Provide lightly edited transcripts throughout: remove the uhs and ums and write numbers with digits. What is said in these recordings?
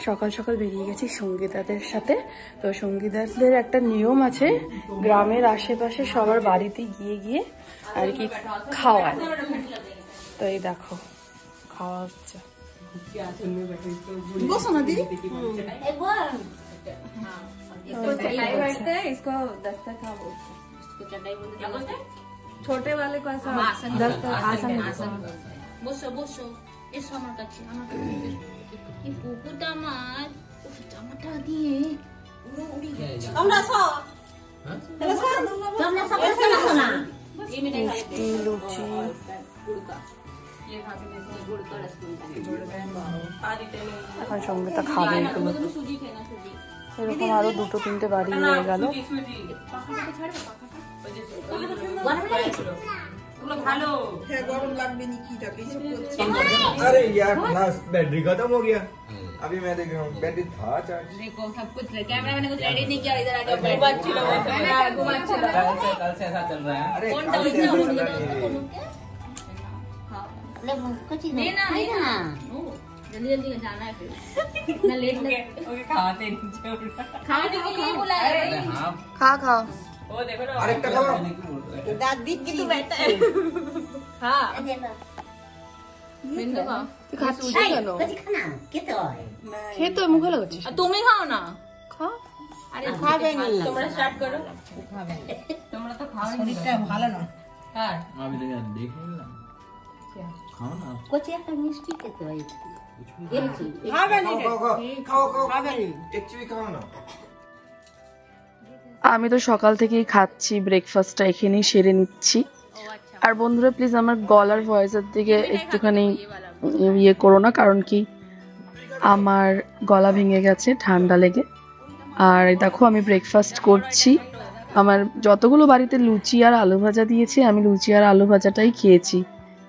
সকাল সকাল বেরিয়ে গেছি সঙ্গীতাদের সাথে। তো সঙ্গীতাদের একটা নিয়ম আছে, গ্রামের আশেপাশে সবার বাড়িতে গিয়ে গিয়ে আর কি খাওয়ায়। তো এই দেখো খাওয়া হচ্ছে। छोटे वाले को ऐसा आसन বসো বসো এসো আমার কাছে আমার কাছে এই পুকুরটা আমার জামাটা দিয়ে পুরো উড়ে গেছে। তোমরা সব তোমরা সব এসো না এই মিটাই খাইতে লুচি এখন সঙ্গীতা খাবে এগুলো। এরকম আরো 2-3টে বাড়ি হয়ে গেল। ভালো হ্যাঁ গরম লাগবে নি কি টাকা এইসব করছে। अरे यार क्लास बैटरी खत्म हो गया। अभी मैं देख रहा हूँ बैटरी था चार्ज। देखो सब कुछ कैमरा मैंने कुछ रेडी नहीं किया इधर आके घुमा चलो कल से ऐसा चल रहा है। अरे कौन कल से ऐसा चला नहीं है। ले कुछ नहीं ना जल्दी जल्दी जाना है फिर मैं लेट ओके खाते नीचे खाने के लिए बुलाया खा खाओ। ओ देखो ना আরেকটা খাও। दादी की तू बैठा है हां তুই খাচ্ছিস কেন? খেয়ে তো মুখে লাগাচ্ছিস। তুমি খাও না খা। আরে খাবে না তোমরা স্টার্ট করো খাবে তোমরা তো খাও শরীরটা ভালো না কার अभी देख ना खाओ ना कुछ একটা মিষ্টি খেতে হয় खावे नहीं खाओ खाओ खावे नहीं एक चुई खाओ ना। আমি তো সকাল থেকেই খাচ্ছি, ব্রেকফাস্টটা এখানেই সেরে নিচ্ছি। আর বন্ধুরা প্লিজ আমার গলার ভয়েসের দিকে একটুখানি ইয়ে করো না, কারণ কি আমার গলা ভেঙে গেছে ঠান্ডা লেগে। আর দেখো আমি ব্রেকফাস্ট করছি। আমার যতগুলো বাড়িতে লুচি আর আলু ভাজা দিয়েছে আমি লুচি আর আলু ভাজাটাই খেয়েছি,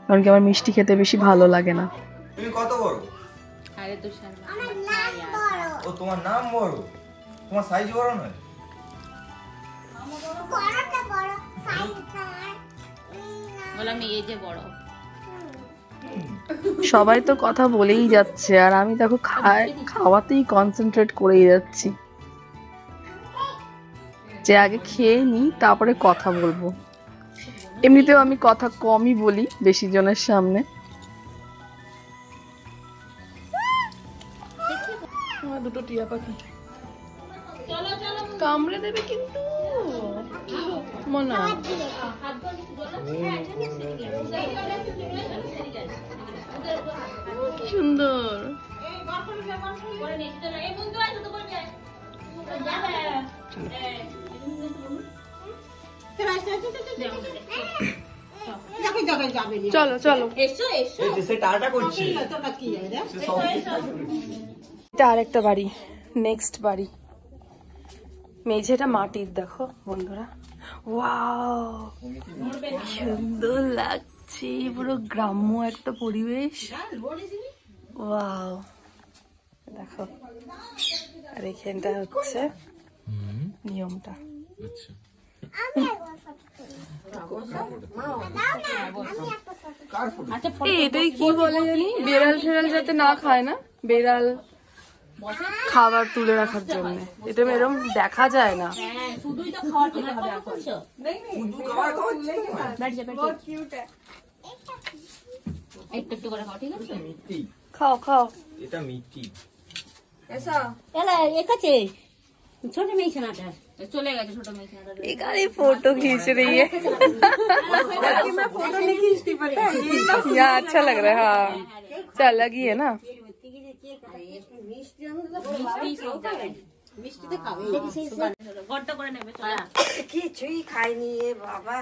কারণ কি আমার মিষ্টি খেতে বেশি ভালো লাগে না। তুমি কত বড়? আরে তো আমার নাম বড়। ও তোমার নাম বড়, তোমার সাইজ বড় নয়। বড়টা বড় সাইজ বললাম এই যে বড় সবাই তো কথা বলেই যাচ্ছে আর আমি দেখো খাওয়াতেই কনসেন্ট্রেট করেই যাচ্ছি, যে আগে খেয়ে নি তারপরে কথা বলবো। এমনিতেও আমি কথা কমই বলি বেশি জনের সামনে। আমার দুটো টিয়া পাখি কামড়ে দেবে কিন্তু মনা। কি সুন্দর। চলো চলো এসো এসো সে টাটা করছে। এটা আরেকটা বাড়ি, নেক্সট বাড়ি। মেঝেটা মাটির দেখো বন্ধুরা, ওয়াও সুন্দর লাগছে, পুরো গ্রাম্য একটা পরিবেশ। ওয়াও দেখো, আর এখানটা হচ্ছে নিয়মটা। এটাই কি বলে জানি, বেড়াল ফেরাল যাতে না খায় না, বেড়াল খাবার তুলে রাখার জন্য। এটা এরকম দেখা যায় না। শুধুই তো খাওয়া খেতে হবে এখন শুধু খাবার খাওয়াচ্ছি তোমায়? बैठ जा बहुत क्यूट है एक टट्टू করে খাও ঠিক আছে মিষ্টি, খাও খাও। এটা মিষ্টি। ऐसा এলা एक আছে ছোট মেয়ে ছানাটা চলে গেছে, ছোট মেয়ে ছানাটা এখানে फोटो खींच रही है। कि मैं फोटो नहीं खींचती पता है ये यहाँ अच्छा लग रहा है। हाँ अच्छा अलग ही है ना। মিষ্টিতে খাবে গড়টা করে নেবে চল কিছুই খাইনি এ বাবা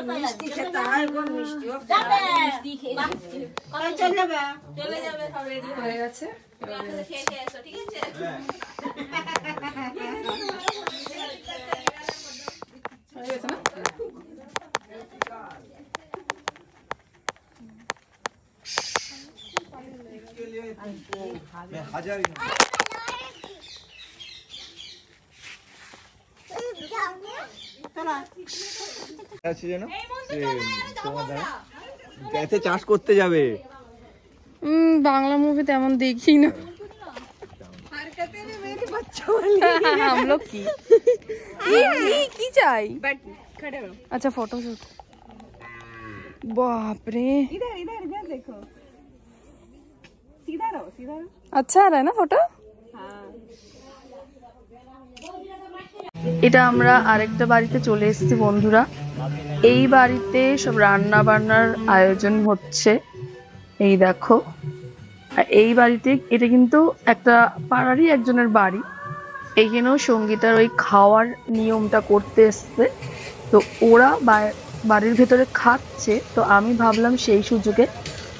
মিষ্টি খেতে হয় গো মিষ্টি মিষ্টি খেয়ে চল যাবে চলে যাবে সব রেডি হয়ে গেছে। হয়ে খেয়ে খেয়ে এসো ঠিক আছে হয়ে গেছে না? मैं हजार ही আছে জানো তোমার দ্বারা যাতে চাষ করতে যাবে। বাংলা মুভি তেমন দেখি না। हम लोग की की चाय अच्छा फोटोशूट बाप रे इधर इधर इधर देखो सीधा रहो अच्छा आ रहा है ना फोटो এটা আমরা আরেকটা বাড়িতে চলে এসেছি বন্ধুরা এই বাড়িতে সব রান্না বান্নার আয়োজন হচ্ছে এই দেখো আর এই বাড়িতে এটা কিন্তু একটা পাড়ারই একজনের বাড়ি এইখানেও সঙ্গীতার ওই খাওয়ার নিয়মটা করতে এসছে তো ওরা বাড়ির ভেতরে খাচ্ছে তো আমি ভাবলাম সেই সুযোগে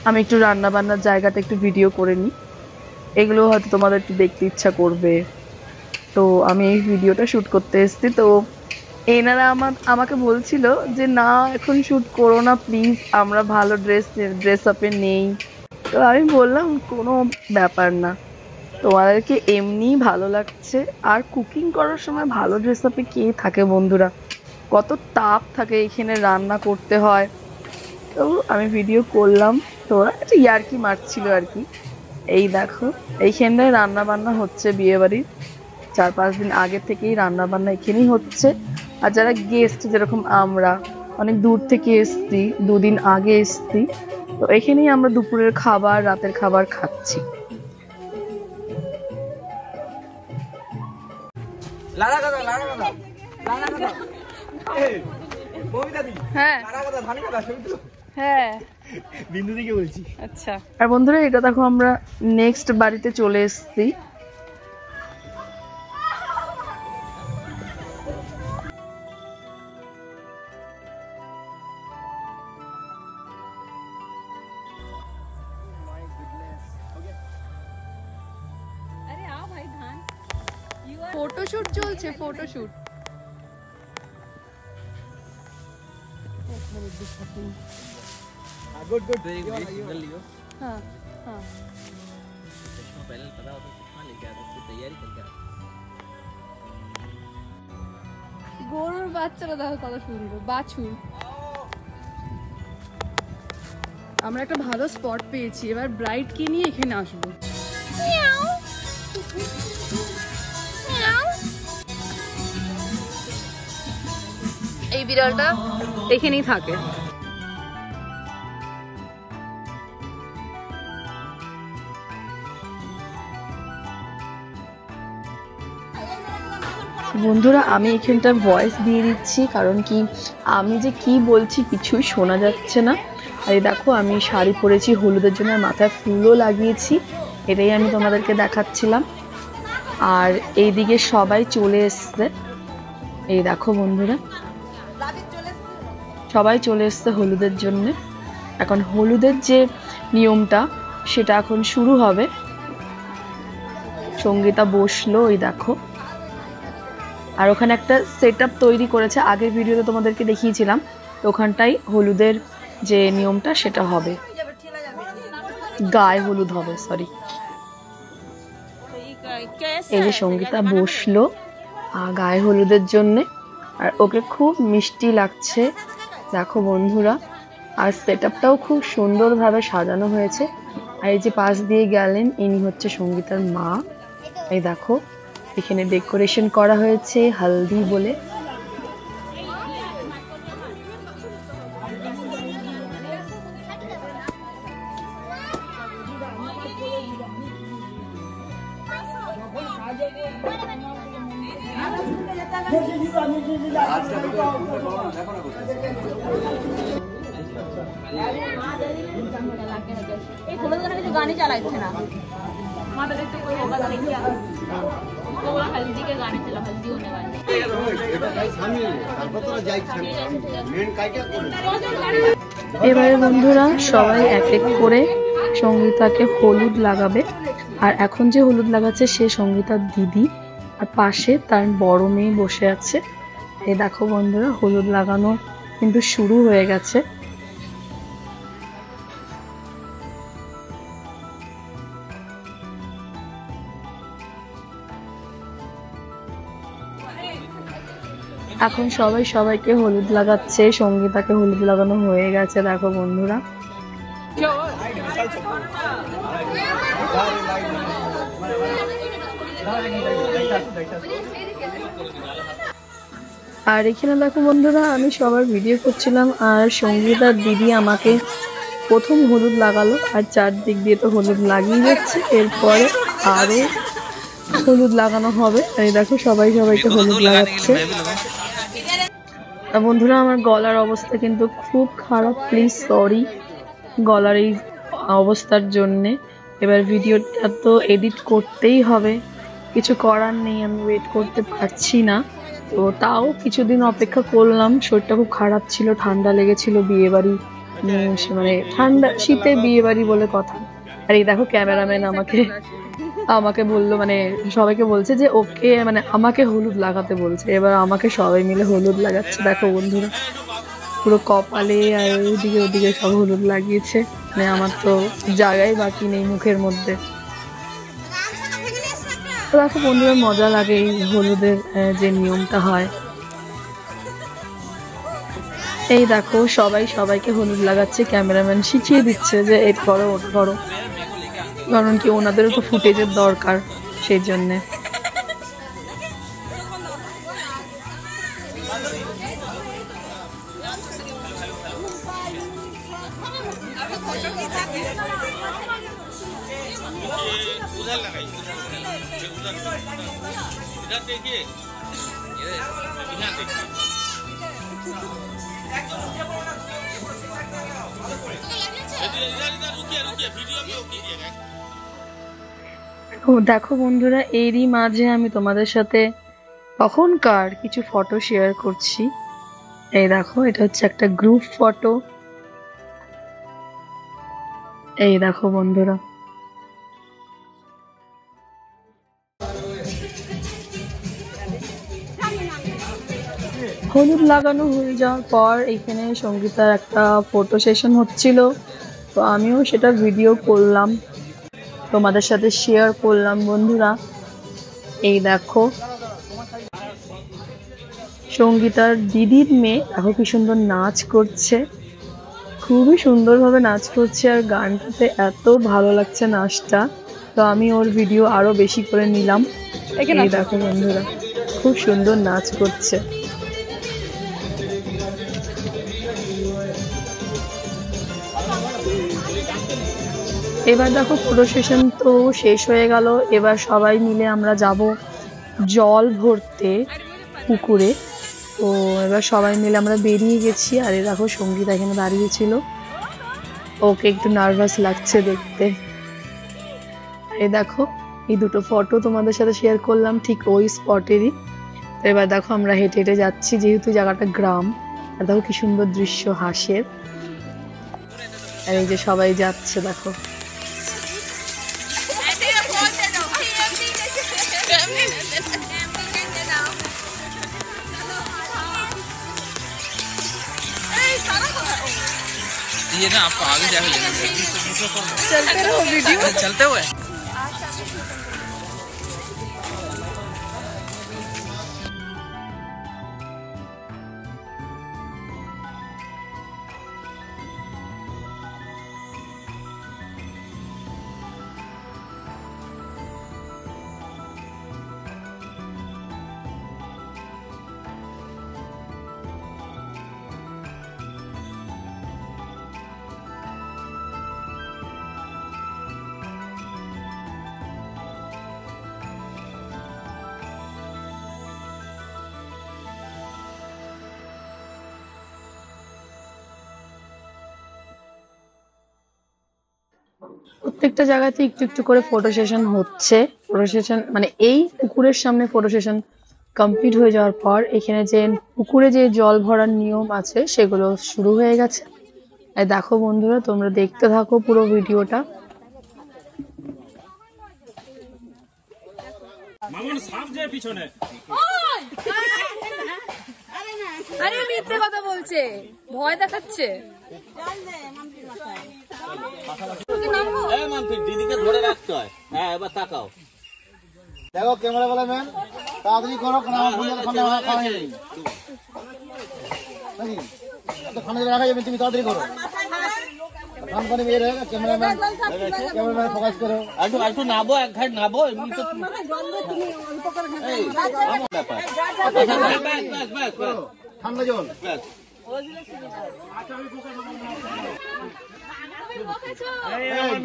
আমি একটু রান্না বান্নার জায়গাটা একটু ভিডিও করে নিই এগুলো হয়তো তোমাদের একটু দেখতে ইচ্ছা করবে তো আমি এই ভিডিওটা শুট করতে এসেছি তো এনারা আমাকে বলছিল যে না এখন শুট করো না প্লিজ আমরা ভালো ড্রেস আপে নেই তো আমি বললাম কোনো ব্যাপার না তোমাদেরকে এমনি ভালো লাগছে আর কুকিং করার সময় ভালো ড্রেস আপে কে থাকে বন্ধুরা কত তাপ থাকে এখানে রান্না করতে হয় তো আমি ভিডিও করলাম তো ওরা একটা ইয়ার্কি মারছিল আর কি এই দেখো এইখানটায় রান্না বান্না হচ্ছে বিয়ে বাড়ির 4-5 দিন আগে থেকেই রান্না বান্না এখানেই হচ্ছে আর যারা গেস্ট যেরকম আমরা অনেক দূর থেকে এসছি 2 দিন আগে এসছি তো এখানেই আমরা দুপুরের খাবার রাতের খাবার খাচ্ছি লাড়া কথা এই ববিতা দি হ্যাঁ লাড়া কথা ধান কথা শুনছো হ্যাঁ বিন্দু দিকে বলছি আচ্ছা আর বন্ধুরা এটা দেখো আমরা নেক্সট বাড়িতে চলে এসেছি ফটোশুট চলছে ফটোশুট गुड गुड हाँ हाँ पहले पता होता कितना लेके आता उसकी तैयारी करके গরুর বাচ্চারা দেখো কত সুন্দর বাছুর আমরা একটা ভালো স্পট পেয়েছি এবার ব্রাইড কে নিয়ে এখানে আসবো এই বিড়ালটা এখানেই থাকে বন্ধুরা আমি এখানটা ভয়েস দিয়ে দিচ্ছি কারণ কি আমি যে কি বলছি কিছুই শোনা যাচ্ছে না আর এই দেখো আমি শাড়ি পরেছি হলুদের জন্য মাথায় ফুলও লাগিয়েছি এটাই আমি তোমাদেরকে দেখাচ্ছিলাম আর এইদিকে সবাই চলে এসছে এই দেখো বন্ধুরা সবাই চলে এসছে হলুদের জন্য এখন হলুদের যে নিয়মটা সেটা এখন শুরু হবে সঙ্গীতা বসলো এই দেখো আর ওখানে একটা সেটআপ তৈরি করেছে আগের ভিডিওতে তোমাদেরকে দেখিয়েছিলাম তো ওখানটাই হলুদের যে নিয়মটা সেটা হবে গায়ে হলুদ হবে সরি এই যে সঙ্গীতা বসলো গায়ে হলুদের জন্য আর ওকে খুব মিষ্টি লাগছে দেখো বন্ধুরা আর সেটআপটাও খুব সুন্দরভাবে সাজানো হয়েছে আর এই যে পাশ দিয়ে গেলেন ইনি হচ্ছে সঙ্গীতার মা এই দেখো এখানে ডেকোরেশন করা হয়েছে হলদি বলে गाने चलाते ना माता देखते कोई होगा देखिए तो बोला हल्दी के गाने चला हल्दी होने वाली এবারে বন্ধুরা সবাই এক এক করে সঙ্গীতাকে হলুদ লাগাবে আর এখন যে হলুদ লাগাচ্ছে সে সঙ্গীতার দিদি আর পাশে তার বড় মেয়ে বসে আছে এই দেখো বন্ধুরা হলুদ লাগানো কিন্তু শুরু হয়ে গেছে এখন সবাই সবাইকে হলুদ লাগাচ্ছে সঙ্গীতাকে হলুদ লাগানো হয়ে গেছে দেখো বন্ধুরা আর এখানে দেখো বন্ধুরা, আমি সবার ভিডিও করছিলাম আর সঙ্গীতার দিদি আমাকে প্রথম হলুদ লাগালো, আর চারদিক দিয়ে তো হলুদ লাগিয়ে যাচ্ছে, এরপরে আরো হলুদ লাগানো হবে। আর এই দেখো সবাই সবাইকে হলুদ লাগাচ্ছে। বন্ধুরা আমার গলার অবস্থা কিন্তু খুব খারাপ, প্লিজ সরি গলার এই অবস্থার জন্যে। এবার ভিডিওটা তো এডিট করতেই হবে, কিছু করার নেই, আমি ওয়েট করতে পারছি না। তো তাও কিছুদিন অপেক্ষা করলাম, শরীরটা খুব খারাপ ছিল, ঠান্ডা লেগেছিল, বিয়ে বাড়ি মানে ঠান্ডা শীতে বিয়ে বাড়ি বলে কথা। আর এই দেখো ক্যামেরাম্যান আমাকে বললো, মানে সবাইকে বলছে যে ওকে মানে আমাকে হলুদ লাগাতে বলছে। এবার আমাকে সবাই মিলে হলুদ লাগাচ্ছে। দেখো বন্ধুরা পুরো কপালে আর ওদিকে সব হলুদ লাগিয়েছে, মানে আমার তো জায়গায় বাকি নেই মুখের মধ্যে। তো দেখো বন্ধুরা মজা লাগে এই হলুদের যে নিয়মটা হয়। এই দেখো সবাই সবাইকে হলুদ লাগাচ্ছে, ক্যামেরাম্যান শিখিয়ে দিচ্ছে যে এই করো ওটা করো, কারণ কি ওনাদেরও তো ফুটেজের দরকার, সেই জন্যে। দেখো বন্ধুরা এরই মাঝে আমি তোমাদের সাথে তখনকার কিছু ফটো শেয়ার করছি। এই দেখো এটা হচ্ছে একটা গ্রুপ ফটো। এই দেখো বন্ধুরা হলুদ লাগানো হয়ে যাওয়ার পর এখানে সঙ্গীতার একটা ফটো সেশন হচ্ছিল, তো আমিও সেটা ভিডিও করলাম, তোমাদের সাথে শেয়ার করলাম বন্ধুরা। এই দেখো সঙ্গীতার দিদির মেয়ে দেখো কি সুন্দর নাচ করছে, খুবই সুন্দরভাবে নাচ করছে, আর গানটাতে এত ভালো লাগছে নাচটা, তো আমি ওর ভিডিও আরো বেশি করে নিলাম। এই দেখো বন্ধুরা খুব সুন্দর নাচ করছে। এবার দেখো ফটো সেশন তো শেষ হয়ে গেল, এবার সবাই মিলে আমরা যাব জল ভরতে পুকুরে। তো এবার সবাই মিলে আমরা বেরিয়ে গেছি। আর এই দেখো সঙ্গীতা এখানে দাঁড়িয়েছিল, ওকে একটু নার্ভাস লাগছে দেখতে। এই দেখো এই দুটো ফটো তোমাদের সাথে শেয়ার করলাম ঠিক ওই স্পটেরই। তো এবার দেখো আমরা হেঁটে হেঁটে যাচ্ছি, যেহেতু জায়গাটা গ্রাম। আর দেখো কি সুন্দর দৃশ্য হাঁসের, আর এই যে সবাই যাচ্ছে দেখো। ये ना आपको आगे जाके लेना चलते रहो वीडियो चलते हुए। প্রত্যেকটা জায়গাতে একটু একটু করে ফটো সেশন হচ্ছে। ফটো সেশন মানে এই পুকুরের সামনে ফটো সেশন কমপ্লিট হয়ে যাওয়ার পর এখানে যে পুকুরে যে জল ভরার নিয়ম আছে সেগুলো শুরু হয়ে গেছে। আর দেখো বন্ধুরা তোমরা দেখতে থাকো পুরো ভিডিওটা। মামুন সাপ যায় পিছনে। আরে মিথ্যে কথা বলছে, ভয় দেখাচ্ছে। দিদিকে ধরে রাখতে হয়। হ্যাঁ এবার তাকাও, দেখো ক্যামেরা বলে ম্যাম তাড়াতাড়ি করো, কারণ আমার ফোনে ঠান্ডা খাওয়া নেই নাকি, তো ঠান্ডা রাখা যাবে, তুমি তাড়াতাড়ি করো। काम करने में ये रहेगा कैमरामैन फोकस करो একটু নাবো এক ঘাট নাবো এমনি তো ঠান্ডা জল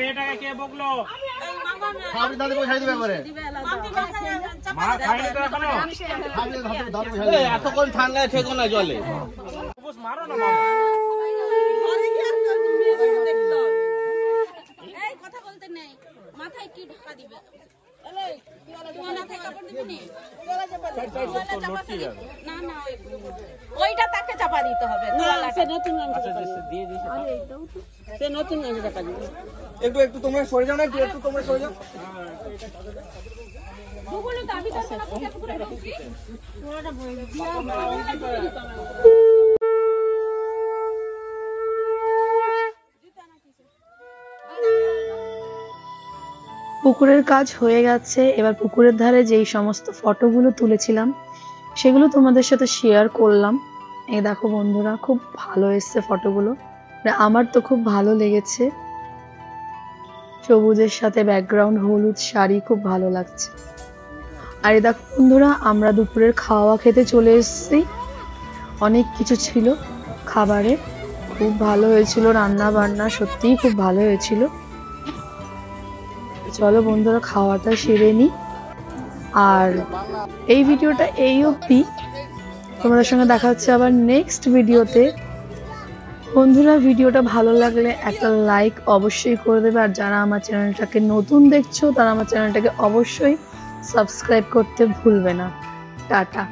মেয়েটাকে কে বকলো? আপনি দাদু বসাই দিবে এবারে মা খাইনি তো এখনো? দাদু বসাই দিবে এতক্ষণ ঠান্ডায় থেকো না জলে। মারো না মামা। কথা বলতে নেই, মাথায় কি ঢাকা দিবে? তোমার মাথায় কাপড় দিবে নি? না না, ওইটা তাকে চাপা দিতে হবে। একটু তোমরা সরে যাও না, একটু তোমরা সরে যাও। পুকুরের কাজ হয়ে গেছে। এবার পুকুরের ধারে যেই সমস্ত ফটোগুলো তুলেছিলাম সেগুলো তোমাদের সাথে শেয়ার করলাম। এই দেখো বন্ধুরা, খুব ভালো এসছে ফটোগুলো, আমার তো খুব ভালো লেগেছে। সবুজের সাথে ব্যাকগ্রাউন্ড হলুদ শাড়ি, খুব ভালো লাগছে। আর এই দেখো বন্ধুরা, আমরা দুপুরের খাওয়া খেতে চলে এসেছি। অনেক কিছু ছিল খাবারে, খুব ভালো হয়েছিল রান্না বান্না, সত্যিই খুব ভালো হয়েছিল। চলো বন্ধুরা খাওয়াটা সেরে নি। আর এই ভিডিওটা এই অবধি, তোমাদের সঙ্গে দেখা হচ্ছে আবার নেক্সট ভিডিওতে। বন্ধুরা ভিডিওটা ভালো লাগলে একটা লাইক অবশ্যই করে দেবে, আর যারা আমার চ্যানেলটাকে নতুন দেখছো তারা আমার চ্যানেলটাকে অবশ্যই সাবস্ক্রাইব করতে ভুলবে না। টাটা।